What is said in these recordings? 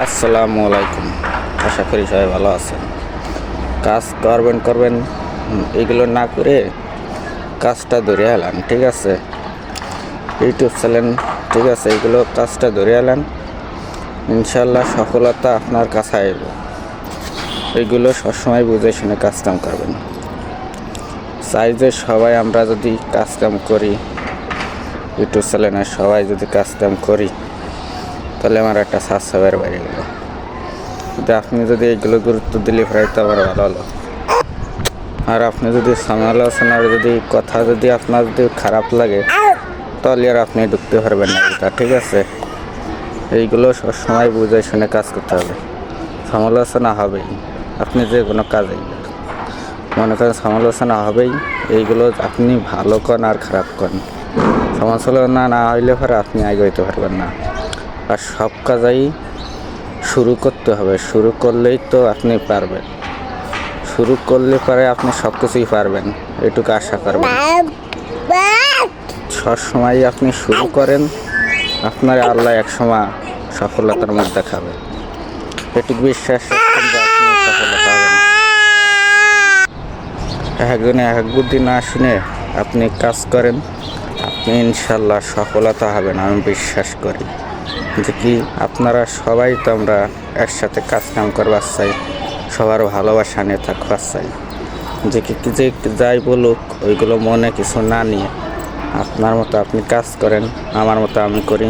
আসসালামু আলাইকুম। আশা করি সবাই ভালো আছেন। কাজ করবেন এগুলো না করে কাজটা ধরে এলান, ঠিক আছে? ইউটিউব চ্যানেল, ঠিক আছে, এগুলো কাজটা ধরে এলান, ইনশাল্লাহ সফলতা আপনার কাছে আসবে। এগুলো সবসময় বুঝে শুনে কাজকাম করবেন। চাই যে সবাই আমরা যদি কাজকাম করি, ইউটিউব চ্যানেলে সবাই যদি কাজকাম করি, তাহলে আমার একটা সাবস্ক্রাইবার বেড়ে গেল। কিন্তু আপনি যদি এগুলো গুরুত্ব দিলে তো আমার ভালো হলো। আর আপনি যদি সমালোচনার কথা আপনার যদি খারাপ লাগে, তাহলে আর আপনি ঢুকতে পারবেন না এটা, ঠিক আছে? এইগুলো সবসময় বুঝে শুনে কাজ করতে হবে। সমালোচনা হবেই, আপনি যে কোনো কাজে মনে করেন সমালোচনা হবেই। এইগুলো আপনি ভালো করেন আর খারাপ করেন, সমালোচনা না হইলে পরে আপনি আগে হইতে পারবেন না। আর সব কাজেই শুরু করতে হবে, শুরু করলেই তো আপনি পারবেন। শুরু করলে পরে আপনি সব কিছুই পারবেন, এটুকু আশা করবেন। সবসময় আপনি শুরু করেন, আপনার আল্লাহ একসময় সফলতার মুখ দেখাবে, এটুকু বিশ্বাস রাখবেন যে আপনি সফলতা হবেন। একজনে এক বুদ্ধি না শুনে আপনি কাজ করেন, আপনি ইনশাল্লাহ সফলতা হবেন। আমি বিশ্বাস করি যে কি আপনারা সবাই তো আমরা একসাথে কাম করবার চাই, সবার ভালোবাসা নিয়ে থাকবার চাই। যে কি যে যাই বলুক ওইগুলো মনে কিছু না নিয়ে আপনার মতো আপনি কাজ করেন, আমার মতো আমি করি,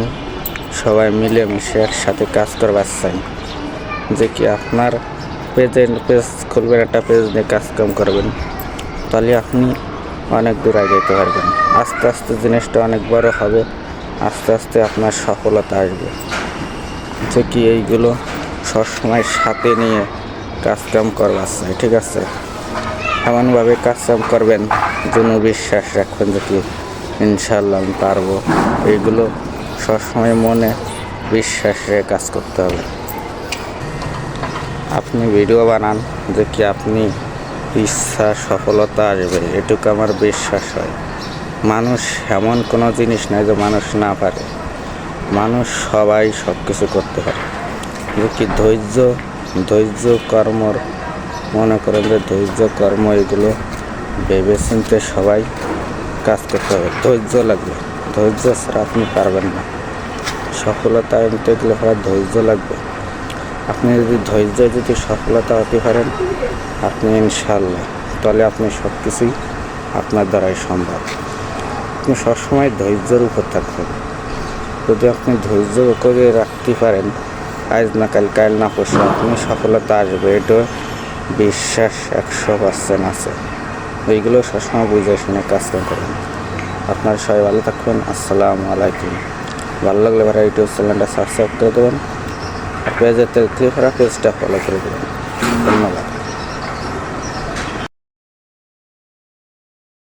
সবাই মিলেমিশে একসাথে কাজ করবার চাই। যে কি আপনার পেজ খুলবেন, একটা পেজ নিয়ে কাম করবেন, তাহলে আপনি অনেক দূর যেতে পারবেন। আস্তে আস্তে জিনিসটা অনেক বড় হবে, আস্তে আস্তে আপনার সফলতা আসবে। যে কি এইগুলো সবসময় সাথে নিয়ে কাম করবার চাই, ঠিক আছে? এমনভাবে কাম করবেন যেন বিশ্বাস রাখবেন যে কি ইনশাল্লাহ আমি পারবো। এইগুলো সবসময় মনে বিশ্বাস রেখে কাজ করতে হবে। আপনি ভিডিও বানান, যে কি আপনি ইচ্ছা সফলতা আসবে, এটুকু আমার বিশ্বাস হয়। মানুষ এমন কোনো জিনিস নাই যে মানুষ না পারে, মানুষ সবাই সব কিছু করতে পারে। যে কি ধৈর্য কর্মর, মনে করেন যে ধৈর্য কর্ম এগুলো ভেবে চিনতে সবাই কাজ করতে হবে। ধৈর্য লাগবে, ধৈর্য ছাড়া আপনি পারবেন না। সফলতা আনতে গেলে ধৈর্য লাগবে। আপনি যদি সফলতা হতে পারেন, আপনি ইনশাল্লাহ, তাহলে আপনি সব কিছুই আপনার দ্বারাই সম্ভব। আপনি সবসময় ধৈর্যের উপর থাকবেন। যদি আপনি ধৈর্য করে রাখতে পারেন, আজ না কাল না পরশু আপনি সফলতা আসবে, এটা বিশ্বাস 100% আছে। এইগুলো সবসময় বুঝে শুনে কাজ করবেন। আপনার সবাই ভালো থাকবেন। আসসালামু আলাইকুম। ভালো লাগলে ইউটিউব চ্যানেলটা সাবস্ক্রাইব করে দেবেন, আর পেজের থেকে ক্লিক করা পেজটা ফলো করে দেবেন। ধন্যবাদ।